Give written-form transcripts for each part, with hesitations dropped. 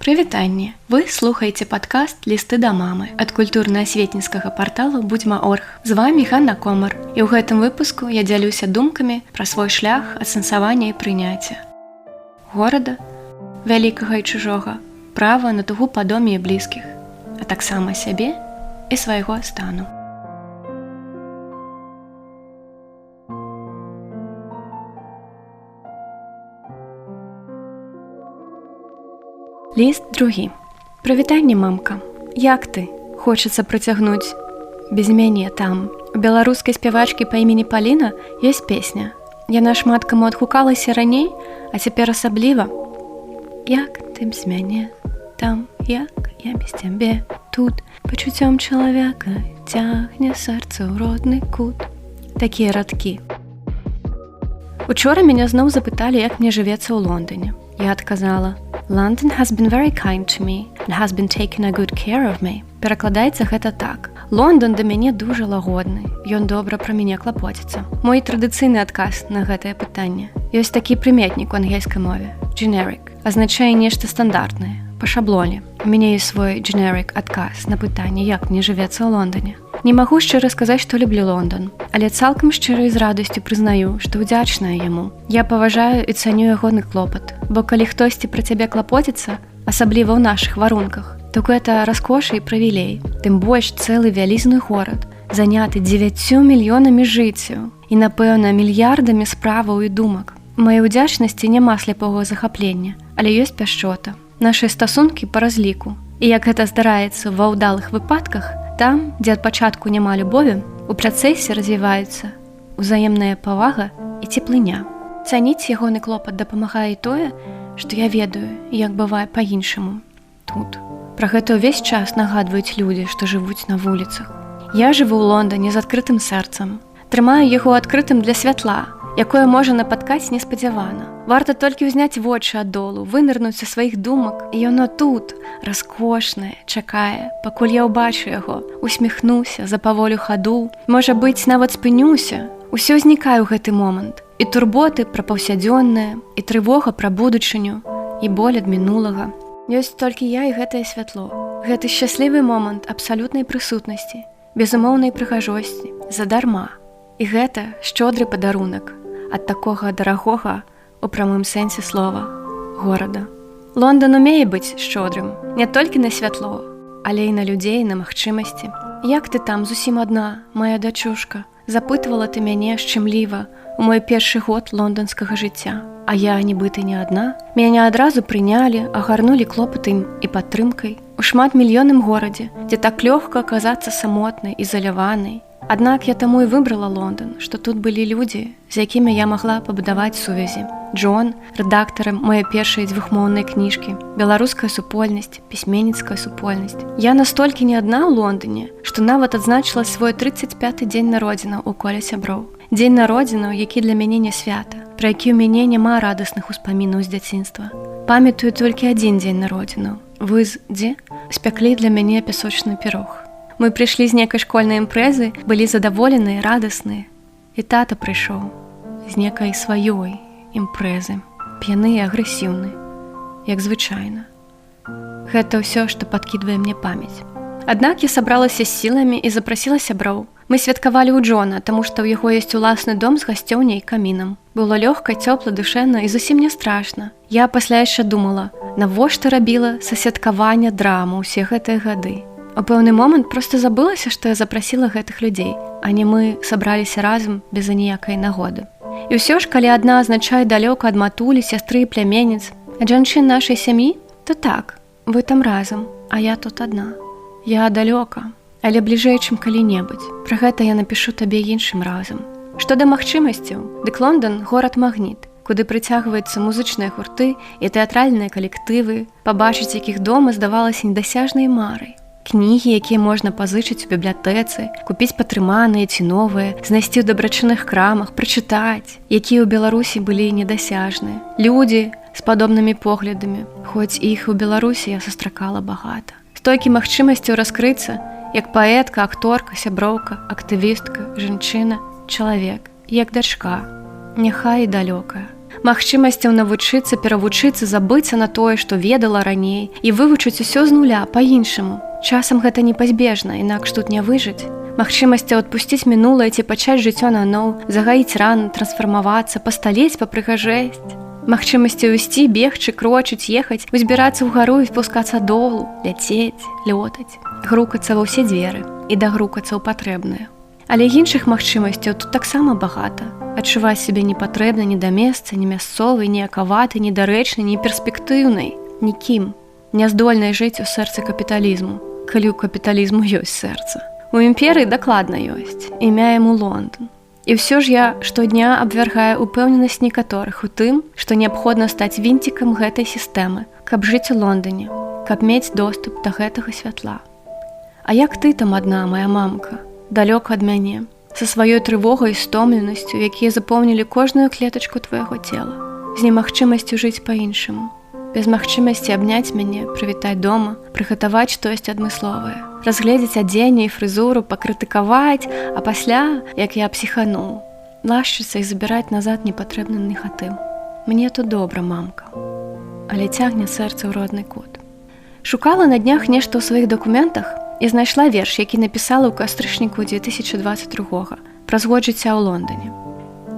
Прывітанне! Вы слухаеце падкаст «Лісты да мамы» ад культурна-асветніцкага парталу «Будзьма.орг». З вами Ганна Комар. І ў гэтым выпуску я дзялюся думкамі пра свой шлях асэнсавання і прыняцця. Горада, вялікага і чужога, права на тугу па доме і блізкіх, а таксама сябе і свайго стану. Ліст другі. Прывітанне, мамка. Як ты? Хочацца прыцягнуць. Без мяне там. У беларускай спявачкі па імені Паліна ёсць песня. Яна шмат каму адгукалася раней, а цяпер асабліва. Як ты без мяне там, як я без цябе тут. Пачуццём чалавека цягне сэрца ў родны кут. Такія радкі. Учора мяне зноў запыталі, як мне жывецца ў Лондоне. Я адказала: London has been very kind to me and has been taking a good care of me. Перакладаецца гэта так. Лондон да мяне дужа лагодны. Ён добра пра мяне клапоціцца. Мой традыцыйны адказ на гэтае пытанне. Ёсць такі прыметнік у ангельскай мове. Generic. Азначае нешта стандартнае, па шаблоне. У мяне ёсць свой generic адказ на пытанне, як мне жывецца ў Лондоне. Не магу шчыра сказаць, што люблю Лондон, але цалкам шчыра і з радасцю прызнаю, што ўдзячная яму. Я паважаю і цаню ягоны клопат, бо калі хтосьці пра цябе клапоціцца, асабліва ў нашых варунках, то гэта раскоша і прывілей. Тым больш цэлы вялізны горад, заняты 9 мільёнамі жыццяў і, напэўна, мільярдамі справаў і думак. У маёй удзячнасці няма сляпога захаплення, але ёсць пяшчота. Нашы стасункі па разліку. І як гэта здараецца ва ўдалых выпадках, там, дзе ад пачатку няма любові, у працэсе развіваюцца узаемная павага і цеплыня. Цаніць ягоны клопат дапамагае і тое, што я ведаю, як бывае па-іншаму тут. Пра гэта ўвесь час нагадваюць людзі, што жывуць на вуліцах. Я жыву ў Лондане з адкрытым сэрцам. Трымаю яго адкрытым для святла, якое можа напаткаць неспадзявана. Варта толькі ўзняць вочы аддолу, вынырнуць са сваіх думак, і яно тут, раскошнае, чакае, пакуль я ўбачу яго, усміхнуся, запаволю хаду, можа быць, нават спынюся. Усё знікае ў гэты момант. І турботы пра паўсядзённае, і трывога пра будучыню, і боль ад мінулага. Ёсць толькі я і гэтае святло. Гэты шчаслівы момант абсалютнай прысутнасці, безумоўнай прыгажосці, задарма. І гэта шчодры падарунак ад такога дарагога, у прамым сэнсе слова, горада. Лондан умее быць шчодрым не толькі на святло, але і на людзей, на магчымасці. Як ты там зусім адна, моя дачушка? Запытвала ты мяне шчымліва у мой першы год лонданскага жыцця. А я, нібыта, не адна. Мяне адразу прынялі, агарнулі клопатам і падтрымкай у шматмільённым горадзе, дзе так лёгка аказацца самотнай, ізаляванай. Аднак я таму і выбрала Лондан, што тут былі людзі, з якімі я магла пабудаваць сувязі. Джон, рэдактарам моей першай двухмоўнай кніжкі, беларуская супольнасць, пісьменніцкая супольнасць. Я настолькі не адна ў Лондане, што нават адзначыла свой 35-й дзень народзінаў у коле сяброў. Дзень народзінаў, які для мяне не свята, пра які ў мяне няма радасных успамінаў з дзяцінства. Памятаю толькі адзін дзень народзінаў. Вы дзе? Спяклі для мяне пясочны пірог. Мы прыйшлі з некай школьнай імпрэзы, былі задаволеныя, радасныя. І тата прыйшоў з некай сваёй імпрэзы, п'яны і агрэсіўны, як звычайна. Гэта ўсё, што падкідвае мне памяць. Аднак я сабралася з сіламі і запрасіла сяброў. Мы святкавалі ў Джона, таму што ў яго ёсць уласны дом з гасцёўняй і камінам. Было лёгка, цёпла, душэўна і зусім не страшна. Я пасля яшчэ думала, навошта рабіла са святкавання драму ўсе гэтыя гады. У пэўны момант проста забылася, што я запрасіла гэтых людзей, а не мы сабраліся разам без аніякай нагоды. І ўсё ж, калі адна азначае далёка ад матулі, сястры і пляменніц, ад жанчын нашай сям'і, то так, вы там разам, а я тут адна. Я далёка, але бліжэй, чым калі-небудзь. Пра гэта я напішу табе іншым разам. Што да магчымасцяў, дык Лондан горад-магніт, куды прыцягваюцца музычныя гурты і тэатральныя калектывы, пабачыць якіх дома здавалася недасяжнай марай. Кнігі, якія можна пазычыць у бібліятэцы, купіць патрыманыя ці новыя, знайсці ў дабрачынных крамах, прачытаць, якія ў Беларусі былі недасяжныя. Людзі з падобнымі поглядамі, хоць іх у Беларусі я сустракала багата. Столькі магчымасцяў раскрыцца, як паэтка, акторка, сяброўка, актывістка, жанчына, чалавек, як дачка, няхай і далёкая. магчымасцяў навучыцца, перавучыцца, забыцца на тое, што ведала раней, і вывучыць усё з нуля, па-іншаму. Часам гэта непазбежна, інакш тут не выжыць. Магчымасцяў адпусціць мінулае ці пачаць жыццё наноў, загаіць раны, трансфармавацца, пасталець, папрыгажэсць. Магчымасці ўйсці, бегчы, крочыць, ехаць, узбірацца ўгару і спускацца долу, ляцець, лётаць, грукацца ва ўсе дзверы і дагрукацца ў патрэбнае. Але іншых магчымасцяў тут таксама багата. Адчуваць сябе непатрэбна ні да месца, ні мясцовай, ні акаватай, ні дарэчнай, ні перспектыўнай, нікім, няздольнай жыць у сэрцы капіталізму, калі ў капіталізму ёсць сэрца. У імперыі дакладна ёсць, імя яму Лондон. І ўсё ж я штодня абвяргаю упэўненасць некаторых у тым, што неабходна стаць вінцікам гэтай сістэмы, каб жыць у Лондоне, каб мець доступ да гэтага святла. А як ты там адна, моя мамка, далёка ад мяне, са сваёй трывогай і стомленасцю, якія запоўнілі кожную клетачку твайго цела, з немагчымасцю жыць па-іншаму, без магчымасці абняць мяне, прывітаць дома, прыгатаваць штосьці адмысловае, разгледзець адзенне і фрызуру, пакрытыкаваць, а пасля, як я псіхануў, лашчыцца і забіраць назад непатрэбны негатыў. Мне тут добра, мамка, але цягне сэрца ў родны кут. Шукала на днях нешта ў сваіх дакументах і знайшла верш, які напісала ў кастрычніку 2022 праз год жыцця ў Лондоне.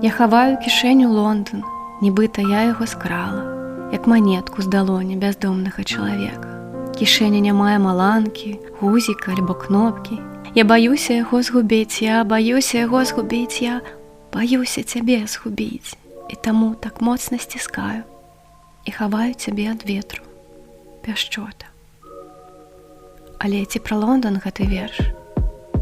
Я хаваю кішэню Лондон, нібыта я яго скрала, як манетку з далоні бяздомнага чалавека. Кішэня не мае маланкі, гузіка альбо кнопкі. Я баюся яго згубіць, я баюся яго згубіць, я баюся цябе згубіць. І таму так моцна сціскаю і хаваю цябе ад ветру, пяшчота. Але ці пра Лондон гэты верш?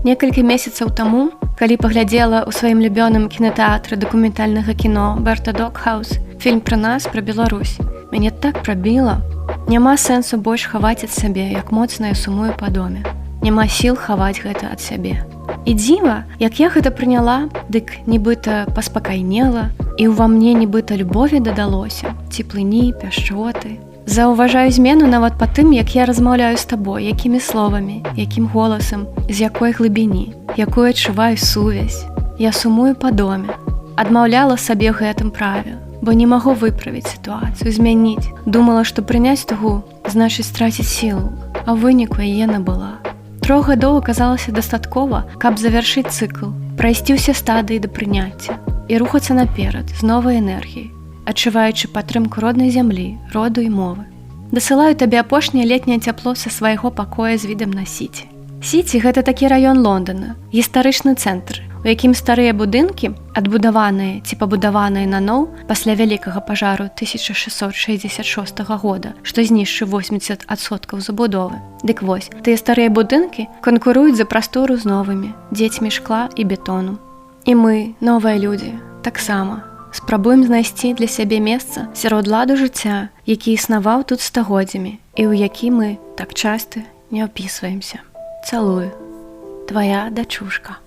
Некалькі месяцаў таму, калі паглядзела ў сваім любёным кінатэатры дакументальнага кіно «Берта Докхаус» фільм пра нас, пра Беларусь, мяне так прабіла. Няма сэнсу больш хаваць ад сябе, як моцна я сумую па доме. Няма сіл хаваць гэта ад сябе. І дзіва, як я гэта прыняла, дык нібыта паспакайнела, і ўва мне нібыта любові дадалося, цеплыні, пяшчоты. Заўважаю змену нават па тым, як я размаўляю з табой, якімі словамі, якім голасам, з якой глыбіні, якую адчуваю сувязь. Я сумую па доме, адмаўляла сабе гэтым праве, бо не магу выправіць сітуацыю, змяніць. Думала, што прыняць тугу значыць страціць сілу, а ў выніку яе набыла. 3 гадоў аказалася дастаткова, каб завяршыць цыкл, прайсці ўсе стадыі да прыняцця і рухацца наперад з новай энергіяй, адчуваючы падтрымку роднай зямлі, роду і мовы. Дасылаю табе апошняе летняе цяпло са свайго пакоя з відам на Сіці. Сіці – гэта такі раён Лондона, гістарычны цэнтр, у якім старыя будынкі, адбудаваныя ці пабудаваныя наноў пасля вялікага пажару 1666 года, што знішчыў 80% забудовы. Дык вось, тыя старыя будынкі канкуруюць за прастору з новымі, дзецьмі шкла і бетону. І мы, новыя людзі, таксама спрабуем знайсці для сябе месца сярод ладу жыцця, які існаваў тут стагоддзямі і ў які мы так часта не ўпісваемся. Цалую. Твоя дачушка.